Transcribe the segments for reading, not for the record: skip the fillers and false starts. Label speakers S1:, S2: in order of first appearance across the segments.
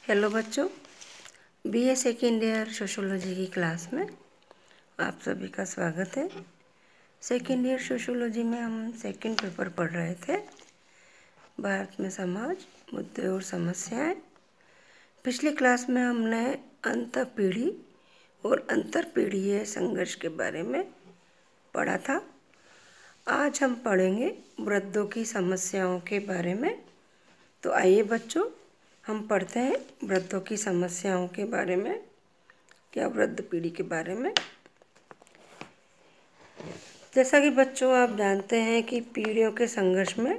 S1: Hello बच्चों, BA second year sociology की class में आप सभी का स्वागत है। सेकेंड ईयर सोशियोलॉजी में हम सेकेंड पेपर पढ़ रहे थे, भारत में समाज, मुद्दे और समस्याएं। पिछली क्लास में हमने अंतःपीढ़ी और अंतरपीढ़ीय संघर्ष के बारे में पढ़ा था। आज हम पढ़ेंगे वृद्धों की समस्याओं के बारे में। तो आइए बच्चों, हम पढ़ते हैं वृद्धों की समस्याओं के बारे में, क्या वृद्ध पीढ़ी के बारे में। जैसा कि बच्चों आप जानते हैं कि पीढ़ियों के संघर्ष में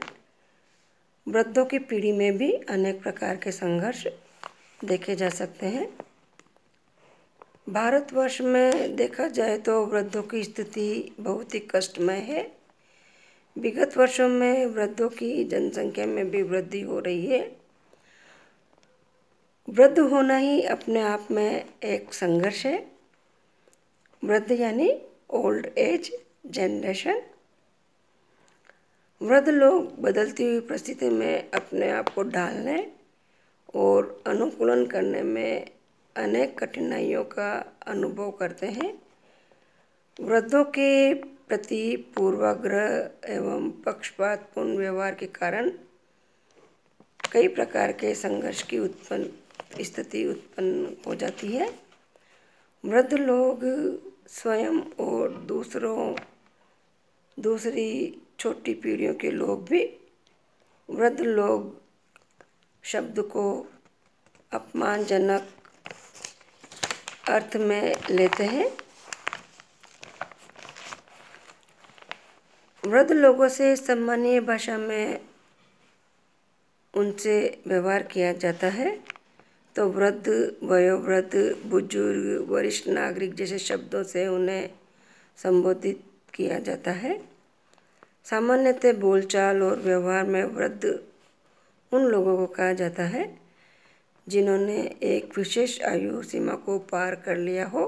S1: वृद्धों की पीढ़ी में भी अनेक प्रकार के संघर्ष देखे जा सकते हैं। भारतवर्ष में देखा जाए तो वृद्धों की स्थिति बहुत ही कष्टमय है। विगत वर्षों में वृद्धों की जनसंख्या में भी वृद्धि हो रही है। वृद्ध होना ही अपने आप में एक संघर्ष है। वृद्ध यानी ओल्ड एज जनरेशन। वृद्ध लोग बदलती हुई परिस्थिति में अपने आप को ढालने और अनुकूलन करने में अनेक कठिनाइयों का अनुभव करते हैं। वृद्धों के प्रति पूर्वाग्रह एवं पक्षपातपूर्ण व्यवहार के कारण कई प्रकार के संघर्ष की स्थिति उत्पन्न हो जाती है। वृद्ध लोग स्वयं और दूसरी छोटी पीढ़ियों के लोग भी वृद्ध लोग शब्द को अपमानजनक अर्थ में लेते हैं। वृद्ध लोगों से सम्मानीय भाषा में उनसे व्यवहार किया जाता है तो वृद्ध, वयोवृद्ध, बुजुर्ग, वरिष्ठ नागरिक जैसे शब्दों से उन्हें संबोधित किया जाता है। सामान्यतः बोलचाल और व्यवहार में वृद्ध उन लोगों को कहा जाता है जिन्होंने एक विशेष आयु सीमा को पार कर लिया हो।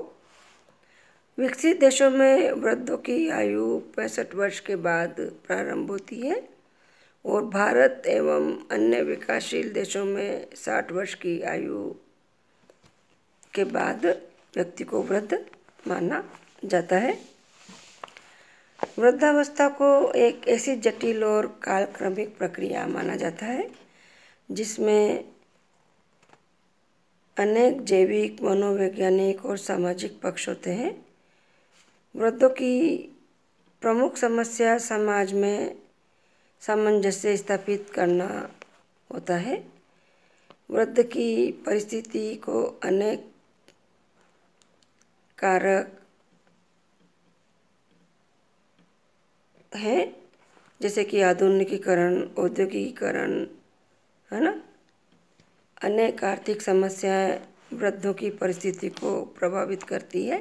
S1: विकसित देशों में वृद्धों की आयु 65 वर्ष के बाद प्रारंभ होती है और भारत एवं अन्य विकासशील देशों में 60 वर्ष की आयु के बाद व्यक्ति को वृद्ध माना जाता है। वृद्धावस्था को एक ऐसी जटिल और कालक्रमिक प्रक्रिया माना जाता है जिसमें अनेक जैविक, मनोवैज्ञानिक और सामाजिक पक्ष होते हैं। वृद्धों की प्रमुख समस्या समाज में सामंजस्य स्थापित करना होता है। वृद्ध की परिस्थिति को अनेक कारक हैं, जैसे कि आधुनिकीकरण, औद्योगिकीकरण, है ना। अनेक आर्थिक समस्याएं वृद्धों की परिस्थिति को प्रभावित करती है।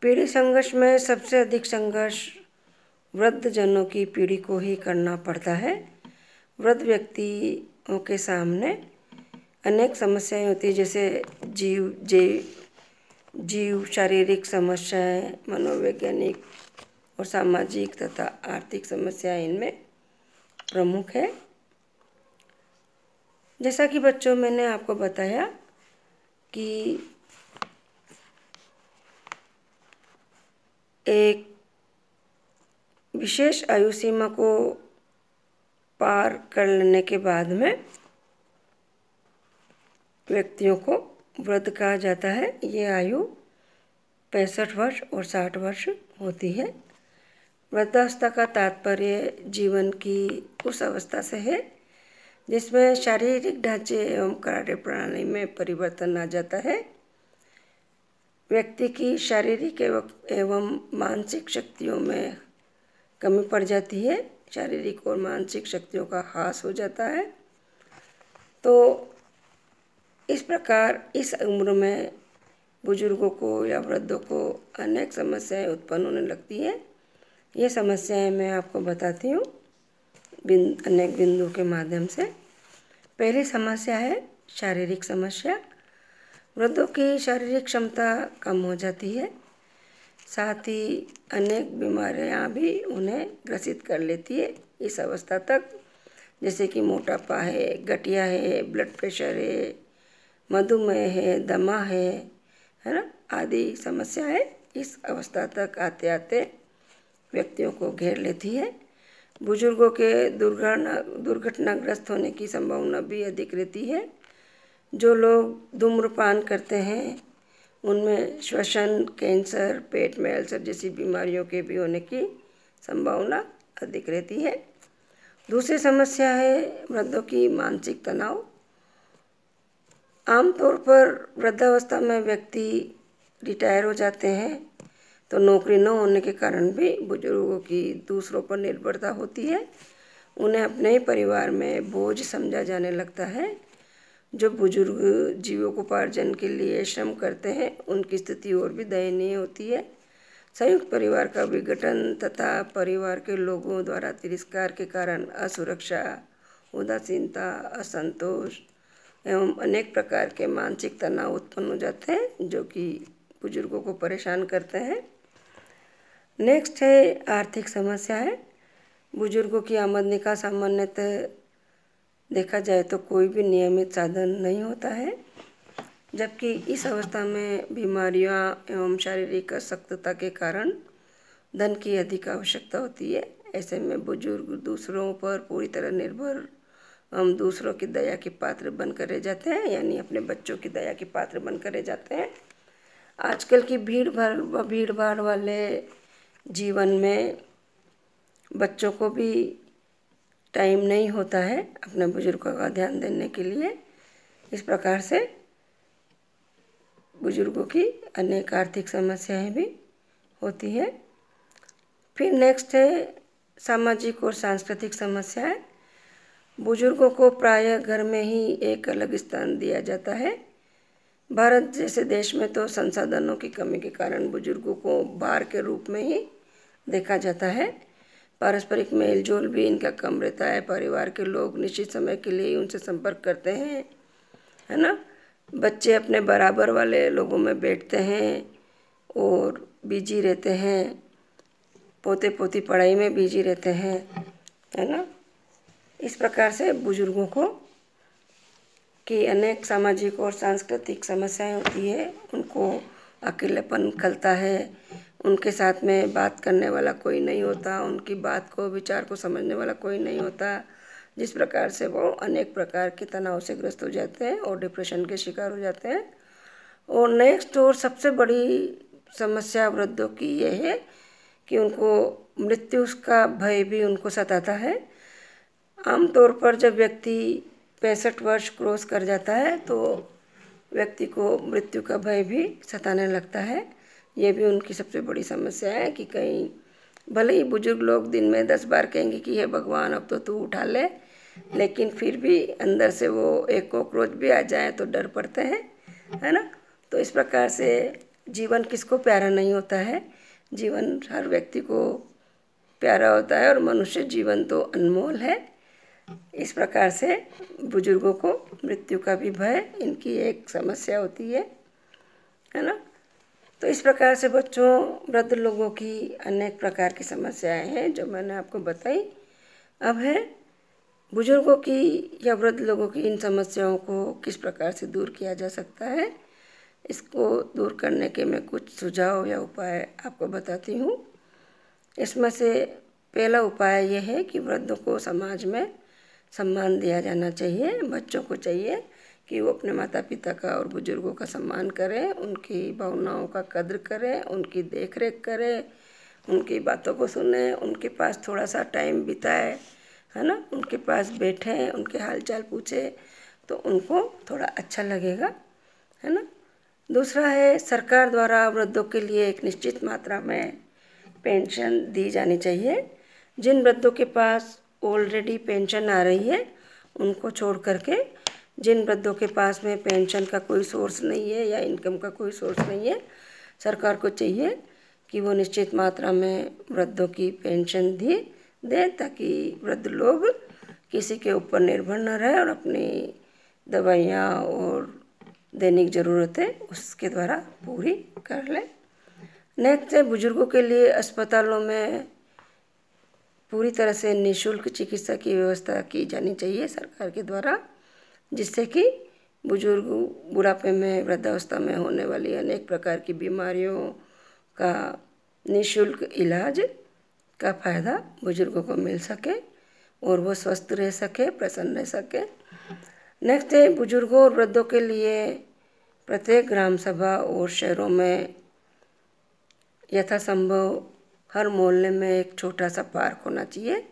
S1: पीढ़ी संघर्ष में सबसे अधिक संघर्ष वृद्धजनों की पीढ़ी को ही करना पड़ता है। वृद्ध व्यक्तियों के सामने अनेक समस्याएं होती है, जैसे जीव शारीरिक समस्याएं, मनोवैज्ञानिक और सामाजिक तथा आर्थिक समस्याएं इनमें प्रमुख है। जैसा कि बच्चों मैंने आपको बताया कि एक विशेष आयु सीमा को पार कर लेने के बाद में व्यक्तियों को वृद्ध कहा जाता है। ये आयु 65 वर्ष और 60 वर्ष होती है। वृद्धावस्था का तात्पर्य जीवन की उस अवस्था से है जिसमें शारीरिक ढांचे एवं कार्य प्रणाली में परिवर्तन आ जाता है। व्यक्ति की शारीरिक एवं मानसिक शक्तियों में कमी पड़ जाती है। शारीरिक और मानसिक शक्तियों का ह्रास हो जाता है। तो इस प्रकार इस उम्र में बुजुर्गों को या वृद्धों को अनेक समस्याएं उत्पन्न होने लगती है। ये समस्याएं मैं आपको बताती हूँ अनेक बिंदु के माध्यम से। पहली समस्या है शारीरिक समस्या। वृद्धों की शारीरिक क्षमता कम हो जाती है, साथ ही अनेक बीमारियां भी उन्हें ग्रसित कर लेती है। इस अवस्था तक जैसे कि मोटापा है, गठिया है, ब्लड प्रेशर है, मधुमेह है, दमा है ना, आदि समस्याएं इस अवस्था तक आते आते व्यक्तियों को घेर लेती है। बुजुर्गों के दुर्घटनाग्रस्त होने की संभावना भी अधिक रहती है। जो लोग धूम्रपान करते हैं उनमें श्वसन, कैंसर, पेट में अल्सर जैसी बीमारियों के भी होने की संभावना अधिक रहती है। दूसरी समस्या है वृद्धों की मानसिक तनाव। आमतौर पर वृद्धावस्था में व्यक्ति रिटायर हो जाते हैं तो नौकरी न होने के कारण भी बुजुर्गों की दूसरों पर निर्भरता होती है। उन्हें अपने ही परिवार में बोझ समझा जाने लगता है। जो बुजुर्ग जीविकोपार्जन के लिए श्रम करते हैं उनकी स्थिति और भी दयनीय होती है। संयुक्त परिवार का विघटन तथा परिवार के लोगों द्वारा तिरस्कार के कारण असुरक्षा, उदासीनता, असंतोष एवं अनेक प्रकार के मानसिक तनाव उत्पन्न हो जाते हैं जो कि बुजुर्गों को परेशान करते हैं। नेक्स्ट है आर्थिक समस्या है। बुजुर्गों की आमदनी का सामान्यतः देखा जाए तो कोई भी नियमित साधन नहीं होता है, जबकि इस अवस्था में बीमारियां एवं शारीरिक असक्तता के कारण धन की अधिक आवश्यकता होती है। ऐसे में बुजुर्ग दूसरों पर पूरी तरह निर्भर हम दूसरों की दया के पात्र बनकर रह जाते हैं, यानी अपने बच्चों की दया के पात्र बनकर रह जाते हैं। आजकल की भीड़ भाड़ वाले जीवन में बच्चों को भी टाइम नहीं होता है अपने बुजुर्गों का ध्यान देने के लिए। इस प्रकार से बुजुर्गों की अनेक आर्थिक समस्याएं भी होती है। फिर नेक्स्ट है सामाजिक और सांस्कृतिक समस्याएं। बुजुर्गों को प्रायः घर में ही एक अलग स्थान दिया जाता है। भारत जैसे देश में तो संसाधनों की कमी के कारण बुजुर्गों को भार के रूप में ही देखा जाता है। पारस्परिक मेल जोल भी इनका कम रहता है। परिवार के लोग निश्चित समय के लिए उनसे संपर्क करते हैं, है ना। बच्चे अपने बराबर वाले लोगों में बैठते हैं और बिजी रहते हैं। पोते पोती पढ़ाई में बिजी रहते हैं, है ना। इस प्रकार से बुजुर्गों को की अनेक सामाजिक और सांस्कृतिक समस्याएं होती है। उनको अकेलेपन खलता है। उनके साथ में बात करने वाला कोई नहीं होता। उनकी बात को, विचार को समझने वाला कोई नहीं होता, जिस प्रकार से वो अनेक प्रकार के तनाव से ग्रस्त हो जाते हैं और डिप्रेशन के शिकार हो जाते हैं। और नेक्स्ट और सबसे बड़ी समस्या वृद्धों की ये है कि उनको मृत्यु का भय भी उनको सताता है। आमतौर पर जब व्यक्ति 65 वर्ष क्रॉस कर जाता है तो व्यक्ति को मृत्यु का भय भी सताने लगता है। ये भी उनकी सबसे बड़ी समस्या है कि कहीं भले ही बुजुर्ग लोग दिन में 10 बार कहेंगे कि हे भगवान अब तो तू उठा ले, लेकिन फिर भी अंदर से वो एक कॉकरोच भी आ जाए तो डर पड़ते हैं, है ना। तो इस प्रकार से जीवन किसको प्यारा नहीं होता है। जीवन हर व्यक्ति को प्यारा होता है और मनुष्य जीवन तो अनमोल है। इस प्रकार से बुजुर्गों को मृत्यु का भी भय इनकी एक समस्या होती है ना। तो इस प्रकार से बच्चों, वृद्ध लोगों की अनेक प्रकार की समस्याएं हैं जो मैंने आपको बताई। अब है बुजुर्गों की या वृद्ध लोगों की इन समस्याओं को किस प्रकार से दूर किया जा सकता है। इसको दूर करने के मैं कुछ सुझाव या उपाय आपको बताती हूँ। इसमें से पहला उपाय यह है कि वृद्धों को समाज में सम्मान दिया जाना चाहिए। बच्चों को चाहिए कि वो अपने माता पिता का और बुजुर्गों का सम्मान करें, उनकी भावनाओं का कद्र करें, उनकी देख रेख करें, उनकी बातों को सुने, उनके पास थोड़ा सा टाइम बिताए, है ना। उनके पास बैठें, उनके हालचाल पूछे तो उनको थोड़ा अच्छा लगेगा, है ना। दूसरा है सरकार द्वारा वृद्धों के लिए एक निश्चित मात्रा में पेंशन दी जानी चाहिए। जिन वृद्धों के पास ऑलरेडी पेंशन आ रही है उनको छोड़ करके जिन वृद्धों के पास में पेंशन का कोई सोर्स नहीं है या इनकम का कोई सोर्स नहीं है, सरकार को चाहिए कि वो निश्चित मात्रा में वृद्धों की पेंशन दे ताकि वृद्ध लोग किसी के ऊपर निर्भर न रहे और अपनी दवाइयाँ और दैनिक ज़रूरतें उसके द्वारा पूरी कर लें। नेक्स्ट है बुजुर्गों के लिए अस्पतालों में पूरी तरह से निःशुल्क चिकित्सा की व्यवस्था की जानी चाहिए सरकार के द्वारा, जिससे कि बुजुर्ग बुढ़ापे में, वृद्धावस्था में होने वाली अनेक प्रकार की बीमारियों का निःशुल्क इलाज का फ़ायदा बुजुर्गों को मिल सके और वो स्वस्थ रह सके, प्रसन्न रह सके। नेक्स्ट है, बुजुर्गों और वृद्धों के लिए प्रत्येक ग्राम सभा और शहरों में यथासंभव हर मोहल्ले में एक छोटा सा पार्क होना चाहिए,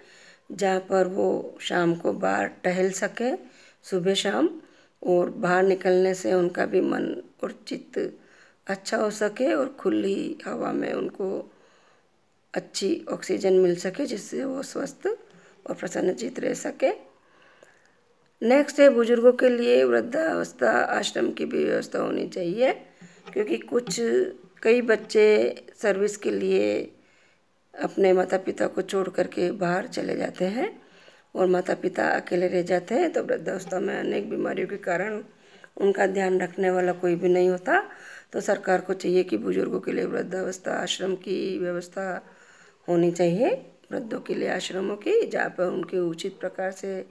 S1: जहाँ पर वो शाम को बाहर टहल सके, सुबह शाम, और बाहर निकलने से उनका भी मन और चित्त अच्छा हो सके और खुली हवा में उनको अच्छी ऑक्सीजन मिल सके, जिससे वो स्वस्थ और प्रसन्नचित्त रह सके। नेक्स्ट है, बुजुर्गों के लिए वृद्धावस्था आश्रम की भी व्यवस्था होनी चाहिए, क्योंकि कई बच्चे सर्विस के लिए अपने माता पिता को छोड़ करके बाहर चले जाते हैं और माता पिता अकेले रह जाते हैं। तो वृद्धावस्था में अनेक बीमारियों के कारण उनका ध्यान रखने वाला कोई भी नहीं होता। तो सरकार को चाहिए कि बुजुर्गों के लिए वृद्धावस्था आश्रम की व्यवस्था होनी चाहिए, वृद्धों के लिए आश्रमों की, जहाँ पर उनकी उचित प्रकार से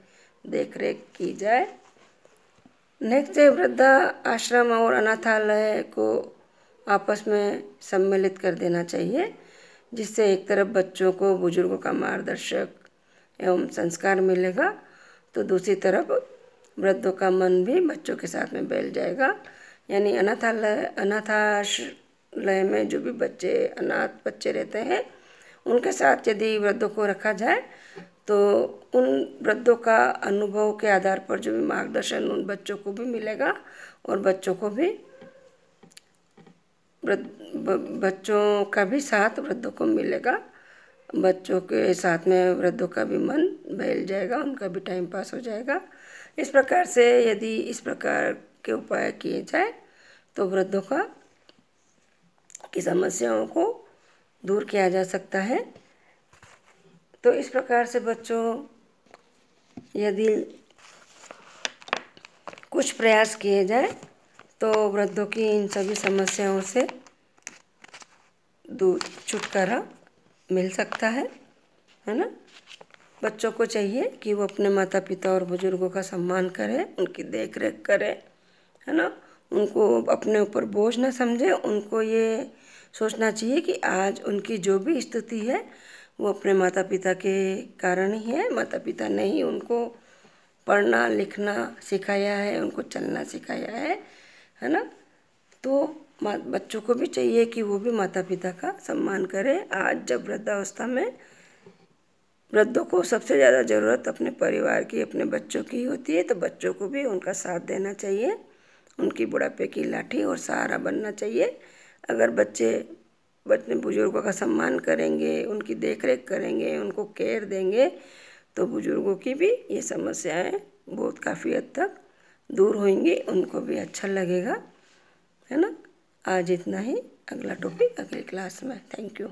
S1: देख रेख की जाए। नेक्स्ट है, वृद्धा आश्रम और अनाथालय को आपस में सम्मिलित कर देना चाहिए, जिससे एक तरफ बच्चों को बुजुर्गों का मार्गदर्शक एवं संस्कार मिलेगा, तो दूसरी तरफ वृद्धों का मन भी बच्चों के साथ में बैठ जाएगा। यानी अनाथालय में जो भी अनाथ बच्चे रहते हैं, उनके साथ यदि वृद्धों को रखा जाए तो उन वृद्धों का अनुभव के आधार पर जो भी मार्गदर्शन उन बच्चों को भी मिलेगा और बच्चों का भी साथ वृद्धों को मिलेगा। बच्चों के साथ में वृद्धों का भी मन बहल जाएगा, उनका भी टाइम पास हो जाएगा। इस प्रकार से यदि इस प्रकार के उपाय किए जाए तो वृद्धों की समस्याओं को दूर किया जा सकता है। तो इस प्रकार से बच्चों, यदि कुछ प्रयास किए जाए तो वृद्धों की इन सभी समस्याओं से छुटकारा मिल सकता है ना। बच्चों को चाहिए कि वो अपने माता पिता और बुजुर्गों का सम्मान करें, उनकी देख रेख करें, है ना। उनको अपने ऊपर बोझ ना समझे, उनको ये सोचना चाहिए कि आज उनकी जो भी स्थिति है वो अपने माता पिता के कारण ही है। माता पिता ने ही उनको पढ़ना लिखना सिखाया है, उनको चलना सिखाया है ना। तो बच्चों को भी चाहिए कि वो भी माता पिता का सम्मान करें। आज जब वृद्धावस्था में वृद्धों को सबसे ज़्यादा ज़रूरत अपने परिवार की, अपने बच्चों की होती है, तो बच्चों को भी उनका साथ देना चाहिए, उनकी बुढ़ापे की लाठी और सहारा बनना चाहिए। अगर बच्चे अपने बुजुर्गों का सम्मान करेंगे, उनकी देख रेख करेंगे, उनको केयर देंगे, तो बुजुर्गों की भी ये समस्याएं बहुत काफ़ी हद तक दूर होंगी, उनको भी अच्छा लगेगा, है ना। आज इतना ही, अगला टॉपिक अगली क्लास में। Thank you.